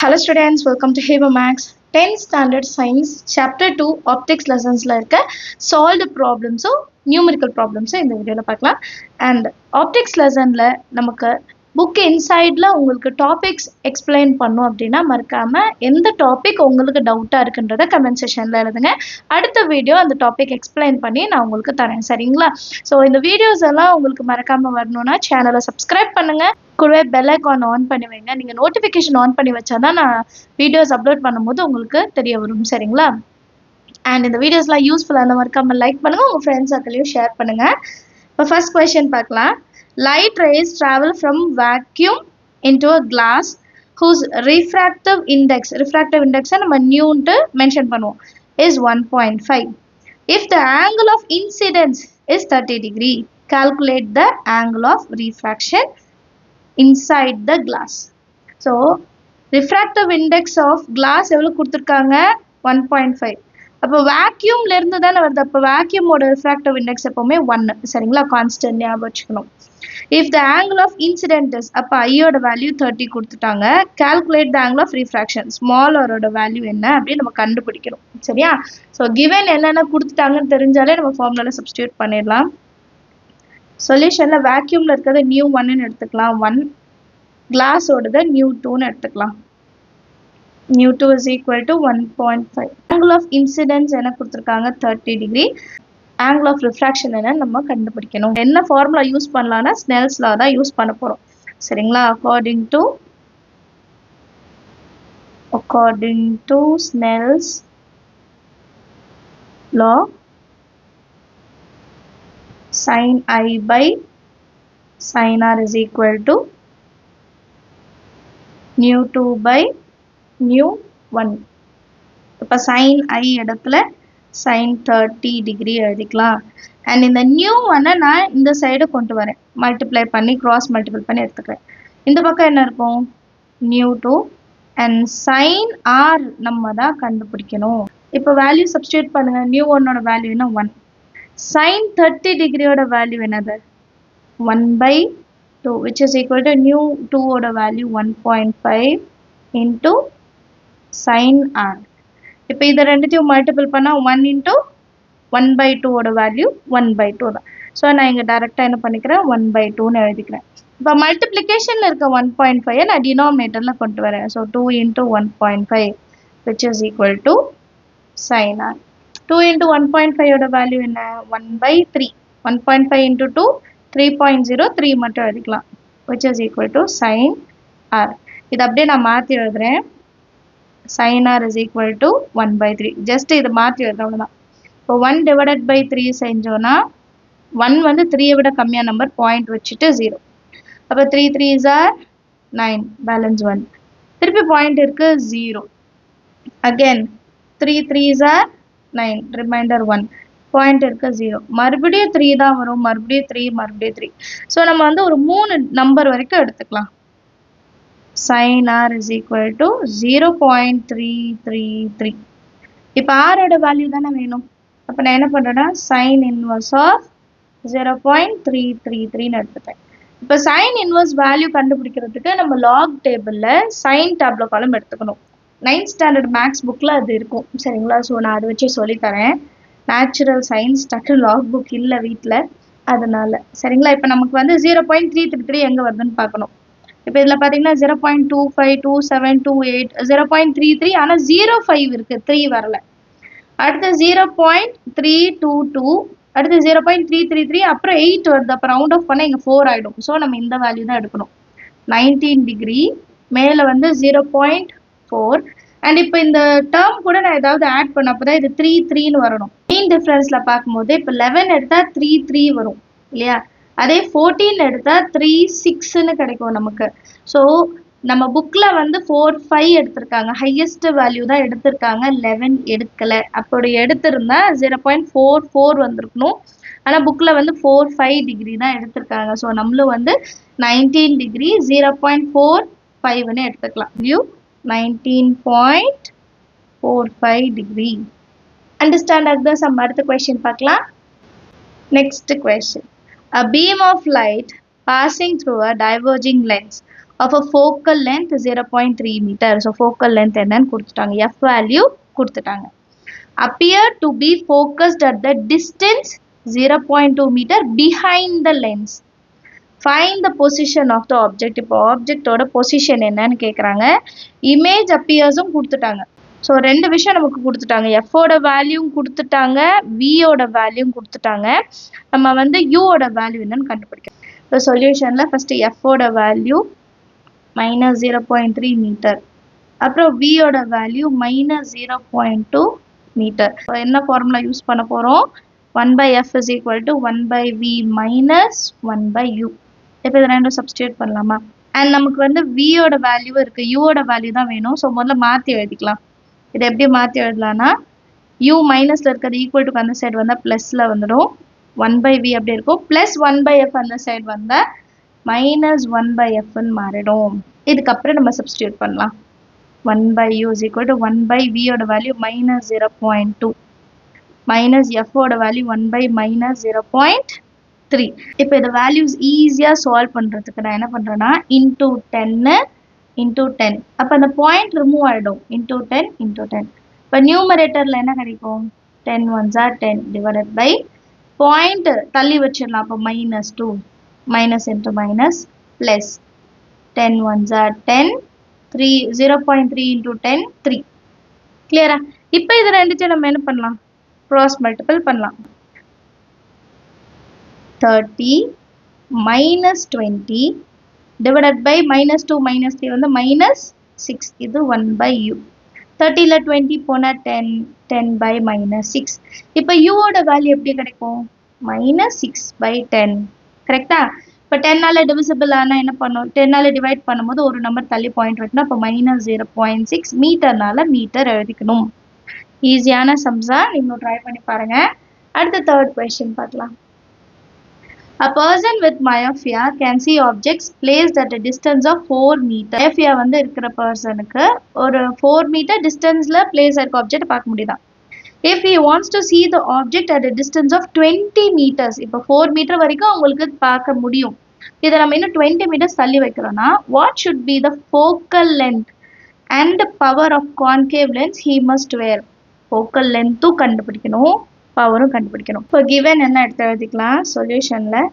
Hello students, welcome to Hebo Max 10th Standard Science Chapter 2 Optics Lessonsல இருக்க Solved Problems Numerical Problems இந்த வீடியோல பார்க்கலாம். And Optics Lessonல நமக்கு book இன்சைடில் உங்களுக்கு டாபிக்ஸ் எக்ஸ்பிளைன் பண்ணும் அப்படின்னா மறக்காமல் எந்த டாபிக் உங்களுக்கு டவுட்டாக இருக்குன்றத கமெண்ட் செஷனில் எழுதுங்க. அடுத்த வீடியோ அந்த டாபிக் எக்ஸ்பிளைன் பண்ணி நான் உங்களுக்கு தரேன், சரிங்களா? ஸோ இந்த வீடியோஸ் எல்லாம் உங்களுக்கு மறக்காமல் வரணும்னா சேனலை சப்ஸ்கிரைப் பண்ணுங்கள், கூடவே பெல் ஐக்கான் ஆன் பண்ணி வைங்க. நீங்கள் நோட்டிஃபிகேஷன் ஆன் பண்ணி வச்சா தான் நான் வீடியோஸ் அப்லோட் பண்ணும்போது உங்களுக்கு தெரிய வரும், சரிங்களா? அண்ட் இந்த வீடியோஸ்லாம் யூஸ்ஃபுல்லாக அந்த மறக்காமல் லைக் பண்ணுங்கள், உங்கள் ஃப்ரெண்ட்ஸ் சர்க்கிளையும் ஷேர் பண்ணுங்கள். இப்போ ஃபர்ஸ்ட் கொஸ்டின் பார்க்கலாம். Light rays travel from vacuum into a glass whose refractive index நம்ம நியூன்ட்டு மென்ஷன் பண்ணுவோம், is 1.5. If the angle of incidence is 30 degree, calculate the angle of refraction inside the glass. So refractive index of glass எவ்வளோ கொடுத்துருக்காங்க? 1.5. அப்போ வேக்யூம்ல இருந்து தானே வருது, அப்போ வேக்யூமோட refractive index எப்பவுமே 1, சரிங்களா? கான்ஸ்டன்ட் ஞாபகம் வச்சுக்கணும். If the angle of incident அப்போ ஐயோட வேல்யூ 30 கொடுத்துட்டாங்க. Calculate the angle of refraction, small ஆரோட வேல்யூ என்ன அப்படின்னு நம்ம கண்டுபிடிக்கணும், சரியா? ஸோ கிவன் என்னென்ன கொடுத்துட்டாங்கன்னு தெரிஞ்சாலே நம்ம ஃபார்முலால சப்ஸ்டியூட் பண்ணிடலாம். சொல்யூஷனில் வேக்யூமில் இருக்கிறது நியூ 1ன்னு எடுத்துக்கலாம், 1. கிளாஸோடது நியூ 2ன்னு எடுத்துக்கலாம். New 2 is equal to 1.5. angle of incidence என்ன கொடுத்துருக்காங்க? 30 degree. angle of refraction என்ன நம்ம கண்டுபிடிக்கணும். என்ன ஃபார்முலா யூஸ் பண்ணலாம்னா ஸ்னெல்ஸ் லா தான் யூஸ் பண்ண போகிறோம், சரிங்களா? according to Snell's law, sin I by sin R is equal to nu 2 by nu 1. இப்போ sin I இடத்துல sin 30 degree எழுதிக்கலாம். அண்ட் இந்த நியூ 1 நான் இந்த சைடு கொண்டு வரேன், மல்டிப்ளை பண்ணி கிராஸ் மல்டிபிள் பண்ணி எடுத்துக்கிறேன். இந்த பக்கம் என்ன இருக்கும்? நியூ 2 அண்ட் சைன் ஆர் நம்ம தான் கண்டுபிடிக்கணும். இப்போ வேல்யூ சப்ஸ்டியூட் பண்ணுங்க. நியூ 1ஓட வேல்யூ என்ன? 1. சைன் 30 டிகிரியோட வேல்யூ என்னது? 1/2 which is equal to new 2ஓட வேல்யூ 1.5 into sin r. இப்போ இதை ரெண்டுத்தையும் மல்டிபிள் பண்ணால் 1 into 1/2 ஓட வேல்யூ 1/2 தான். ஸோ நான் இங்கே டேரெக்டாக என்ன பண்ணிக்கிறேன்? 1/2ன்னு எழுதிக்கிறேன். இப்போ மல்டிப்ளிகேஷனில் இருக்க 1.5 நான் டினாமினேட்டரில் கொண்டு வரேன். So 2 into 1.5 which is equal to sin r. 2 into 1.5 ஓட வேல்யூ என்ன? 1/3. 1.5 into 2 3.03 மட்டும் எழுதிக்கலாம், which is equal to sin r. இது அப்படியே நான் மாற்றி எழுதுறேன். sin r is equal to 1/3. Just இதை மாற்றி எழுதுறேன், அவ்வளோதான். இப்போ 1 divided by 3 செஞ்சோன்னா 1 வந்து 3 விட கம்மியாக நம்பர், பாயிண்ட் வச்சுட்டு 0. அப்போ 3 3s are 9, பேலன்ஸ் 1. திருப்பி பாயிண்ட் இருக்கு 0. Again 3 3s are 9, reminder 1. Point இருக்கு 0. மறுபடியும் 3 தான் வரும், மறுபடியும் 3, மறுபடியும் 3. ஸோ நம்ம வந்து ஒரு 3 நம்பர் வரைக்கும் எடுத்துக்கலாம். sin r is equal to 0.333. இப்போ ஆரோட வேல்யூ தானே வேணும். அப்போ நான் என்ன பண்ணுறேன்னா சைன் இன்வர்ஸ் ஆஃப் 0.333ன்னு எடுத்துட்டேன். இப்போ சைன் இன்வர்ஸ் வேல்யூ கண்டுபிடிக்கிறதுக்கு நம்ம லாக் டேபிளில் சைன் டேப்லோ காலம் எடுத்துக்கணும். 9th ஸ்டாண்டர்ட் மேக்ஸ் புக்கில் அது இருக்கும், சரிங்களா? ஸோ நான் அதை வச்சு சொல்லித்தரேன். நேச்சுரல் சயின்ஸ் டக்கு லாக் புக் இல்லை வீட்டில், அதனால, சரிங்களா? இப்போ நமக்கு வந்து 0.333 எங்கே வருதுன்னு பார்க்கணும். இப்போ இதில் பார்த்தீங்கன்னா 0.25 27 28 0.33, ஆனால் 0.5 இருக்குது, 3 வரல. அடுத்து 0.322, அடுத்து 0.333, அப்புறம் 8 வருது. அப்போ ரவுண்ட் ஆஃப் பண்ணால் இங்கே 4 ஆகிடும். ஸோ நம்ம இந்த வேல்யூ தான் எடுக்கணும். 19 டிகிரி மேலே வந்து 0.4. அண்ட் இப்போ இந்த டேர்ம் கூட நான் ஏதாவது ஆட் பண்ண அப்போ தான் இது 3 3ன்னு வரணும். மெயின் டிஃப்ரென்ஸில் பார்க்கும்போது இப்போ 11 எடுத்தால் 3 3 வரும் இல்லையா? அதே 14 எடுத்தால் 3 6ன்னு கிடைக்கும் நமக்கு. ஸோ நம்ம புக்கில் வந்து 4 5 எடுத்திருக்காங்க, ஹையஸ்ட் வேல்யூ தான் எடுத்திருக்காங்க, 11 எடுக்கலை. அப்படி எடுத்திருந்தா 0.44 வந்திருக்கணும். ஆனால் புக்கில் வந்து 4 5 டிகிரி தான் எடுத்திருக்காங்க. ஸோ நம்மளும் வந்து 19 டிகிரி 0.45ன்னு எடுத்துக்கலாம். View 19.45 degree. அண்டர்ஸ்டாண்ட் ஆகுதா? நம்ம அடுத்த கொஸ்டின் பார்க்கலாம். Next question. A beam of light passing through a diverging lens of a focal length 0.3 meter. So focal length என்னன்னு கொடுத்துட்டாங்க, f value கொடுத்துட்டாங்க. Appear to be focused at the distance 0.2 meter behind the lens. Find the position of the object. இப்போ ஆப்ஜெக்டோட position என்னன்னு கேட்குறாங்க. Image அப்பியர்ஸும் கொடுத்துட்டாங்க. So ரெண்டு விஷயம் நமக்கு கொடுத்துட்டாங்க, எஃபோட வேல்யூவும் கொடுத்துட்டாங்க, வியோட வேல்யூவும் கொடுத்துட்டாங்க. நம்ம வந்து யூவோட வேல்யூ என்னன்னு கண்டுபிடிக்கணும். இப்போ சொல்யூஷனில் ஃபஸ்ட்டு எஃபோட வேல்யூ -0.3 மீட்டர், அப்புறம் வியோட வேல்யூ -0.2 மீட்டர். என்ன ஃபார்முலா யூஸ் பண்ண போகிறோம்? 1/f is equal to 1/v minus 1/u. இப்போ இதை ரெண்டும் சப்ஸ்டியூட் பண்ணலாமா? அண்ட் நமக்கு வந்து வியோட வேல்யூ இருக்குது, யூவோட வேல்யூ தான் வேணும். ஸோ முதல்ல மாற்றி எழுதிக்கலாம். இதை எப்படி மாற்றி எழுதலாம்னா, u மைனஸில் இருக்கிறது ஈக்குவல் டு அந்த சைடு வந்தால் ப்ளஸில் வந்துடும், 1/v அப்படி இருக்கும், ப்ளஸ் 1/f அந்த சைடு வந்தால் -1/fன்னு மாறிடும். இதுக்கப்புறம் நம்ம சப்ஸ்டியூட் பண்ணலாம். 1/u is equal to 1/v ஓட வேல்யூ -0.2 மைனஸ் எஃபோட வேல்யூ 1/-0.3. இப்போ இந்த வேல்யூஸ் ஈஸியாக சால்வ் பண்ணுறதுக்கு நான் என்ன பண்ணுறேன்னா இன்டூ 10 இன்டூ 10, அப்போ அந்த பாயிண்ட் ரிமூவ் ஆகிடும். Into 10 into 10. இப்போ நியூமரேட்டரில் என்ன கிடைக்கும்? 10 1s are 10 divided by point தள்ளி வச்சிடலாம். அப்போ -2 minus into minus plus 10 1s are 10 3 0.3 into 10 3. கிளியரா? இப்போ இது ரெண்டுத்தையும் நம்ம என்ன பண்ணலாம்? cross multiple பண்ணலாம். 30 minus 20 divided by -2 -3 வந்து -6. இது 1/u. 30ல 20 போனா 10 10 by -6. இப்போ u ஓட வேல்யூ எப்படி கிடைக்கும்? -6/10. கரெக்டா? இப்போ 10ஆல டிவிசிபிள் ஆனால் என்ன பண்ணும்? 10ஆல டிவைட் பண்ணும்போது ஒரு நம்பர் தள்ளி பாயிண்ட் வைக்கணும். அப்போ -0.6 மீட்டர்னால மீட்டர் எழுதிக்கணும். ஈஸியான சம்ஸா நீங்களும் ட்ரை பண்ணி பாருங்க. அடுத்த தேர்ட் கொஸ்டின் பார்க்கலாம். A person with myopia can see objects placed at a distance of 4 meter. myopia வந்து இருக்கிற பர்சனுக்கு ஒரு 4 meter டிஸ்டன்ஸ்ல பிளேஸ் ஆயிருக்க ஆப்ஜெக்ட் பார்க்க முடியுதான். If he wants to see the object at a distance of 20 meters, இப்போ 4 meter வரைக்கும் உங்களுக்கு பார்க்க முடியும். இதை நம்ம இன்னும் 20 meters தள்ளி வைக்கிறோம்னா what should be the focal length and power of concave lens he must wear? focal length கண்டுபிடிக்கணும், பவரும் கண்டுபிடிக்கணும். இப்போ கிவன் என்ன எடுத்து எழுதிக்கலாம். சொல்யூஷனில்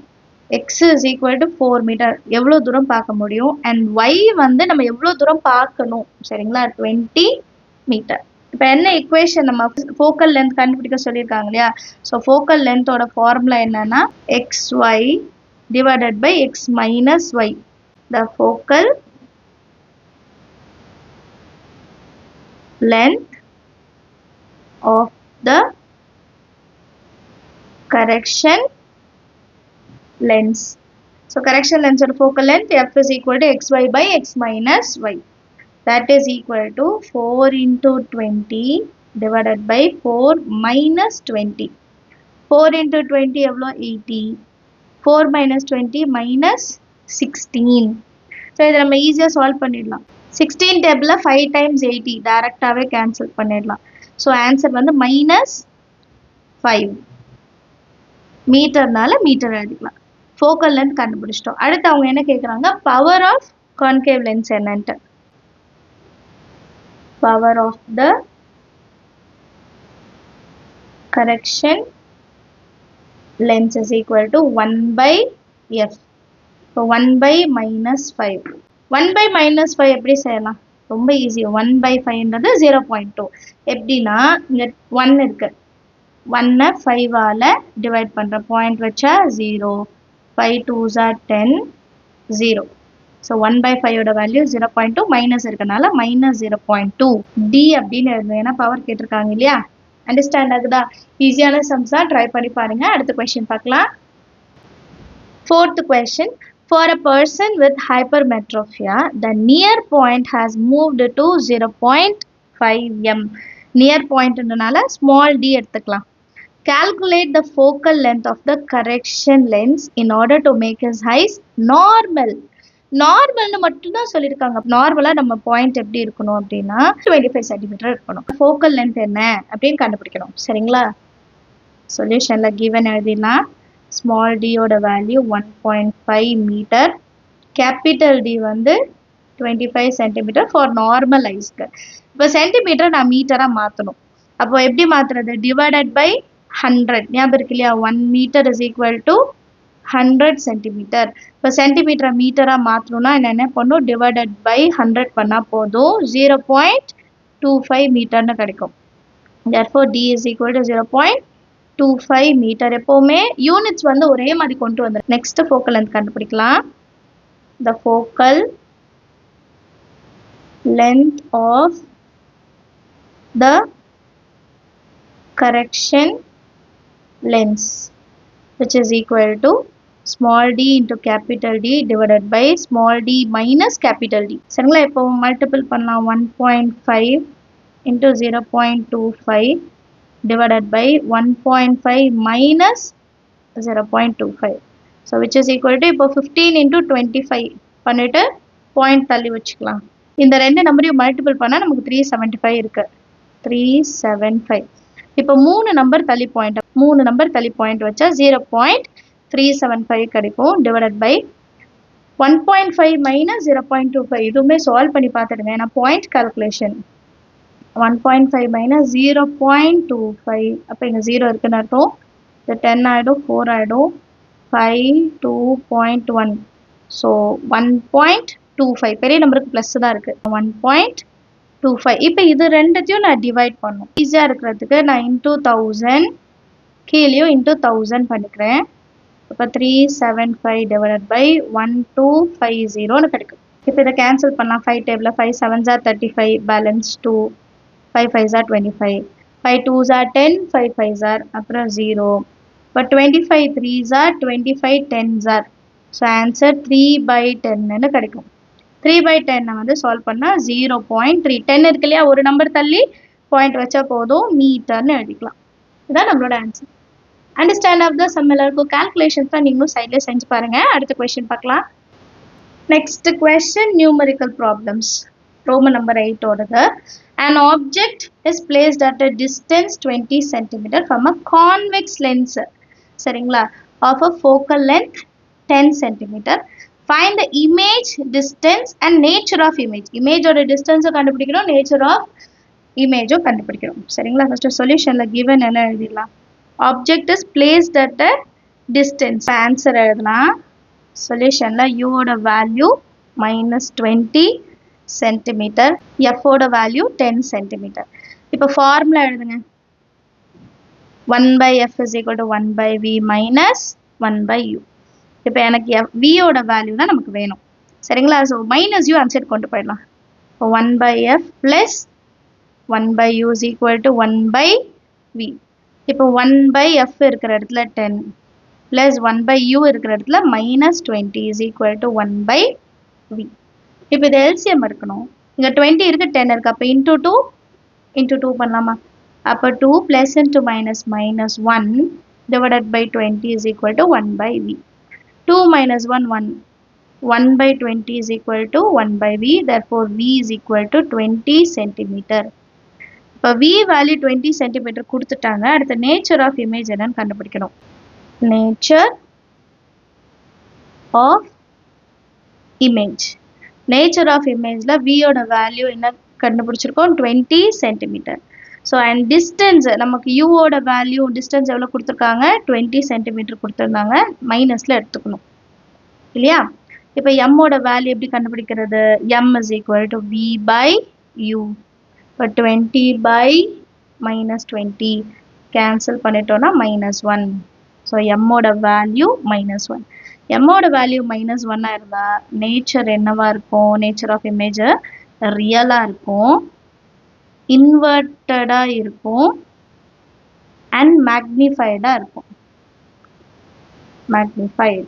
x is equal to 4 meter எவ்வளோ தூரம் பார்க்க முடியும், அண்ட் y வந்து நம்ம எவ்வளோ தூரம் பார்க்கணும், சரிங்களா? 20 மீட்டர். இப்போ என்ன இக்குவேஷன் நம்ம ஃபோக்கல் லென்த் கண்டுபிடிக்க சொல்லியிருக்காங்க இல்லையா? ஸோ ஃபோக்கல் லென்த்தோட ஃபார்முலா என்னன்னா xy divided by x minus y. The focal length of the correction lens. So correction lens or focal length f is equal to xy by x minus y. That is equal to 4 into 20 divided by 4 minus 20. 4 into 20 எவ்வளோ? 80. 4 minus 20 minus 16. So இதை நம்ம ஈஸியாக solve பண்ணிடலாம். 16 டேபிளில் 5 times 80 டைரெக்டாகவே cancel பண்ணிடலாம். So answer வந்து -5 மீட்டர்னால மீட்டர் எழுதிக்கலாம். ஃபோக்கல் லென்த் கண்டுபிடிச்சிட்டோம். அடுத்து அவங்க என்ன கேட்குறாங்க? பவர் ஆஃப் கான்கேவ் லென்ஸ் என்னன்ட்டு. Power of the correction lens is equal to 1/f. So 1/-5. 1/-5 எப்படி செய்யலாம்? ரொம்ப ஈஸி. 1/5ன்றது 0.2. எப்படின்னா இங்கே 1 இருக்கு, 1 5ஆல் டிவைட் பண்ணுற பாயிண்ட் வச்சா 0, 5 2s are 10, 0. ஸோ 1/5ஓட வேல்யூ 0.2, மைனஸ் இருக்கனால -0.2 d அப்படின்னு எழுதணும். ஏன்னா பவர் கேட்டிருக்காங்க இல்லையா? அண்டர்ஸ்டாண்ட் ஆகுதா? ஈஸியான சம்ஸா ட்ரை பண்ணி பாருங்க. அடுத்த கொஸ்டின் பார்க்கலாம். Fourth question. For a person with hypermetropia, the near point has moved to 0.5 m. Near point ன்றனால small d எடுத்துக்கலாம். Calculate the focal length of the correction lens in order to make his eyes normal. நார்மல்னு மட்டும்தான் சொல்லியிருக்காங்க. நார்மலாக நம்ம point எப்படி இருக்கணும் அப்படின்னா 25 centimetre இருக்கணும். Focal length என்ன அப்படின்னு கண்டுபிடிக்கணும், சரிங்களா? சொல்யூஷனில் கிவன் எழுதிடலாம். ஸ்மால் டியோட வேல்யூ 1.5 மீட்டர், கேபிட்டல் டி வந்து 25 சென்டிமீட்டர் ஃபார் நார்மல் ஐஸ்க்கு. இப்போ சென்டிமீட்டர் நான் மீட்டராக மாற்றணும். அப்போ எப்படி மாற்றுறது? Divided by 100. ஞாபகம் இருக்கு இல்லையா? 1 metre is equal to 100 centimetre. இப்போ சென்டிமீட்டரை மீட்டராக மாற்றணும்னா என்ன பண்ணும்? டிவைடட் பை 100 பண்ணால் போதும். 0.25 மீட்டர்னு கிடைக்கும். therefore d is equal to 0.25 metre. எப்போவுமே யூனிட்ஸ் வந்து ஒரே மாதிரி கொண்டு வந்துடும். நெக்ஸ்ட் ஃபோக்கல் லென்த் கண்டுபிடிக்கலாம். the focal length of the correction lens which is equal to small d into capital D divided by small d minus capital D. சரிங்களா? இப்போ multiple பண்ணலாம். 1.5 into 0.25 divided by 1.5 minus 0.25. So which is equal to இப்போ 15 into 25 பண்ணிட்டு point தள்ளி வச்சுக்கலாம். இந்த ரெண்டு நம்பரையும் மல்டிபிள் பண்ணால் நமக்கு 375 இருக்கு. 375. இப்போ 3 நம்பர் தள்ளி பாயிண்ட் வச்சா 0.375 கிடைக்கும். Divided by 1.5 minus 0.25. இதுவுமே சால்வ் பண்ணி பார்த்துடுங்க. ஏன்னா பாயிண்ட் கால்குலேஷன். 1.5 மைனஸ் 0.25. அப்போ இங்கே 0 இருக்குன்னு அர்த்தம். இது 10 ஆகிடும், 4 ஆகிடும், 5, 2.1. ஸோ 1.25. பெரிய நம்பருக்கு ப்ளஸ் தான் இருக்குது. 1.25. இப்போ இது ரெண்டுத்தையும் நான் டிவைட் பண்ணும். ஈஸியாக இருக்கிறதுக்கு நான் இன்டூ 1000 கீழேயும் இன்டூ 1000 பண்ணிக்கிறேன். இப்போ 375 டிவைடட் பை 1250 கிடைக்கும். இப்போ இதை கேன்சல் பண்ணலாம். 5 டேபிளில் 5 7s are 35, balance 2, 5 5s are 25, 5 2s are 10, 5 5s are அப்புறம் 0. இப்போ 25 3s are 25, 10s are. So answer 3/10 கிடைக்கும். 3/10 வந்து சால்வ் பண்ணால் 0.3. 10 இருக்கு இல்லையா? ஒரு நம்பர் தள்ளி பாயிண்ட் வச்சா போதும், மீட்டர்னு எழுதிக்கலாம். இதுதான் நம்மளோட ஆன்சர். அண்டர்ஸ்டாண்ட் ஆஃப் த சம்மில் இருக்கும் கால்குலேஷன்ஸ் தான் நீங்களும் சைடில் செஞ்சு பாருங்கள். அடுத்த கொஸ்டின் பார்க்கலாம். Next question numerical problems. Roman number 8 ஓடுது. An object is placed at a distance 20 cm from a convex lens. சரிங்களா? Of a focal length 10 cm. Find the image, distance and nature of image. Image ஓட distance கண்டுபிடிக்கணும், nature of image கண்டுபிடிக்கணும். சரிங்களா? First சொல்யூஷன்ல given என்ன எழுதிடலாம். Object is placed at a distance. Answer எழுதலாம். சொல்யூஷன்ல u ஓட value -20 centimetre, f ஓட value 10 centimetre. இப்போ ஃபார்முலா எழுதுங்க. 1/f is equal to 1/v minus 1/u. இப்போ எனக்கு v ஓட வேல்யூ தான் நமக்கு வேணும். சரிங்களா? ஸோ மைனஸ் u ஆன்சர் கொண்டு போயிடலாம். இப்போ 1/f plus 1/u is equal to 1/v. இப்போ 1/f இருக்கிற இடத்துல 10 plus 1/u இருக்கிற இடத்துல -20 is equal to 1/v. இப்போ இது எல்சிஎம் இருக்கணும். இங்கே 20 இருக்கு, 10 இருக்கு. அப்போ இன்டூ 2 பண்ணலாமா? அப்போ 2 plus into minus -1 divided by 20 is equal to 1/v. 2 minus 1 1. 1/20 is equal to 1/v. Therefore v is equal to 20 centimeter. இப்போ v வேல்யூ 20 சென்டிமீட்டர் கொடுத்துட்டாங்க. அடுத்த நேச்சர் ஆஃப் இமேஜ் என்னன்னு கண்டுபிடிக்கணும். Nature of image. Nature of இமேஜில் வியோட value என்ன கண்டுபிடிச்சிருக்கோம்? 20 centimetre. So and distance நமக்கு யூவோட வேல்யூ டிஸ்டன்ஸ் எவ்வளோ கொடுத்துருக்காங்க? 20 சென்டிமீட்டர் கொடுத்துருந்தாங்க. மைனஸில் எடுத்துக்கணும் இல்லையா? இப்போ எம்மோட வேல்யூ எப்படி கண்டுபிடிக்கிறது? M is equal to V by U. இப்போ 20 பை -20 கேன்சல் பண்ணிட்டோன்னா -1. ஸோ எம்மோட வேல்யூ -1. எம்மோட வேல்யூ -1 இருந்தால் நேச்சர் என்னவா இருக்கும்? நேச்சர் ஆஃப் இமேஜ் ரியலாக இருக்கும், இன்வெர்ட்டடாக இருக்கும் அண்ட் மேக்னிஃபைடாக இருக்கும். மேக்னிஃபைடு.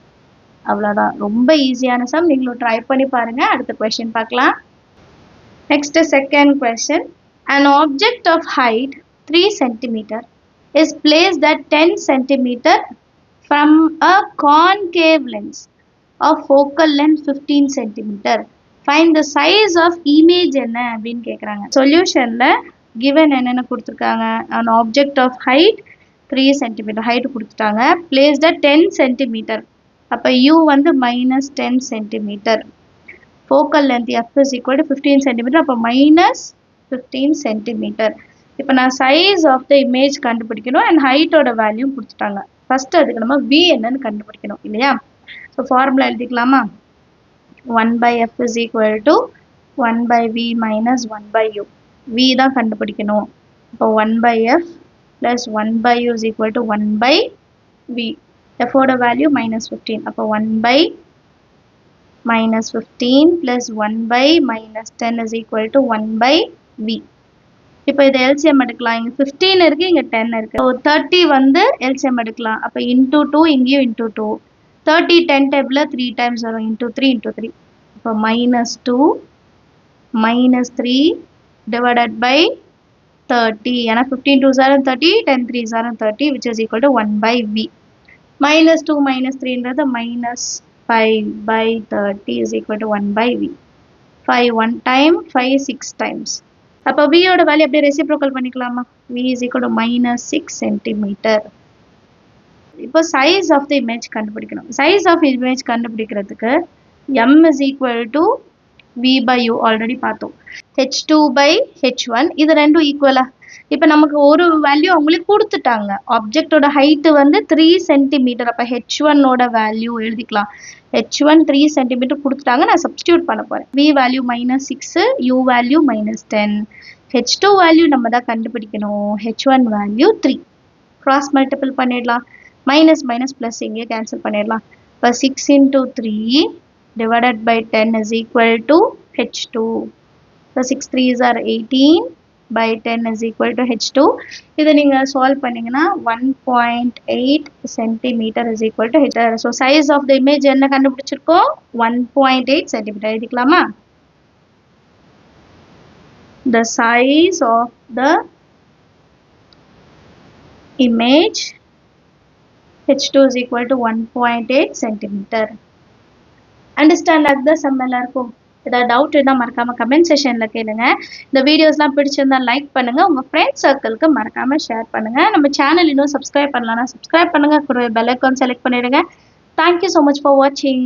அவ்வளோதான். ரொம்ப ஈஸியான சம். நீங்களும் ட்ரை பண்ணி பாருங்கள். அடுத்த கொஸ்டின் பார்க்கலாம். Next second question. An object of height 3 cm is placed at 10 cm from a concave lens of focal length 15 cm. Find the size of image என்ன அப்படின்னு கேட்குறாங்க. சொல்யூஷனில் given என்னென்ன கொடுத்துருக்காங்க? an object of height 3 cm height கொடுத்துட்டாங்க. placed at 10 cm. அப்போ u வந்து -10 cm. focal length f is equal to 15 centimeter. அப்போ minus 15 centimeter. இப்போ நான் size of the image கண்டுபிடிக்கணும் and height ஓட வேல்யூ கொடுத்துட்டாங்க. ஃபர்ஸ்ட் அதுக்கு நம்ம v என்னன்னு கண்டுபிடிக்கணும் இல்லையா? ஸோ ஃபார்முலா எழுதிக்கலாமா? 1 by f is equal to 1 by v minus 1 by u. v தான் கண்டுபிடிக்கணும். இப்போ 1 by f plus 1 by u is equal to 1 by v. f ஓட வேல்யூ minus 15. அப்போ 1 by minus 15 plus 1 by minus 10 is equal to 1 by v. இப்போ இதை LCM எடுக்கலாம். இங்கே 15 இருக்கு, இங்கே 10 இருக்கு. ஸோ 30 வந்து LCM எடுக்கலாம். அப்போ இன்டூ 2, இங்கேயும் இன்டூ 2. 30 10 டேபிளில் 3 டைம்ஸ் வரும். Into 3 into 3. இப்போ minus 2 minus 3 divided by 30. ஏன்னா 15 2s are 30, 10 3s are 30, which is equal to 1 by v. Minus 2 minus 3ன்றது minus 5 by 30 is equal to 1 by v. 5 1 time, 5 6 times. அப்போ v ஓட value அப்படியே reciprocal பண்ணிக்கலாமா? v is equal to minus 6 centimeter. இப்போ size of the image கண்டுபிடிக்கணும். Size of image கண்டுபிடிக்கிறதுக்கு m is equal to v by u already பார்த்தோம். h2 by h1 இது ரெண்டும் ஈக்குவலா? இப்போ நமக்கு ஒரு வேல்யூ அவங்களே கொடுத்துட்டாங்க. ஆப்ஜெக்டோட ஹைட்டு வந்து 3 சென்டிமீட்டர். அப்போ h1 ஓட வேல்யூ எழுதிக்கலாம். h1 3 சென்டிமீட்டர் கொடுத்துட்டாங்க. நான் சப்ஸ்டியூட் பண்ண போகிறேன். v value minus 6, u value minus 10. h2 value நம்ம தான் கண்டுபிடிக்கணும். h1 value 3. கிராஸ் மல்டிபிள் பண்ணிடலாம். மைனஸ் மைனஸ் ப்ளஸ் இங்கே கேன்சல் பண்ணிடலாம். இப்போ 6 into 3 divided by 10 is equal to h2. So 6 3s are 18 by 10 is equal to h2. இதை நீங்கள் solve பண்ணிங்கன்னா 1.8 centimeter is equal to h2. So size of the image என்ன கண்டுபிடிச்சிருக்கோம்? 1.8 centimeter எழுதிக்கலாமா? The size of the image h2 is equal to 1.8 centimeter. Understand like the sum எல்லாருக்கும்? ஏதாவது doubt இருந்தால் மறக்காமல் comment செஷனில் கேளுங்க. இந்த வீடியோஸ்லாம் பிடிச்சிருந்தா லைக் பண்ணுங்கள். உங்கள் ஃப்ரெண்ட்ஸ் சர்க்கிளுக்கு மறக்காமல் ஷேர் பண்ணுங்கள். நம்ம சேனல் இன்னும் சப்ஸ்கிரைப் பண்ணலாம்னா சப்ஸ்கிரைப் பண்ணுங்கள். கூட பெல் ஐக்கான் செலக்ட் பண்ணிடுங்க. தேங்க்யூ ஸோ மச் ஃபார் வாட்சிங்.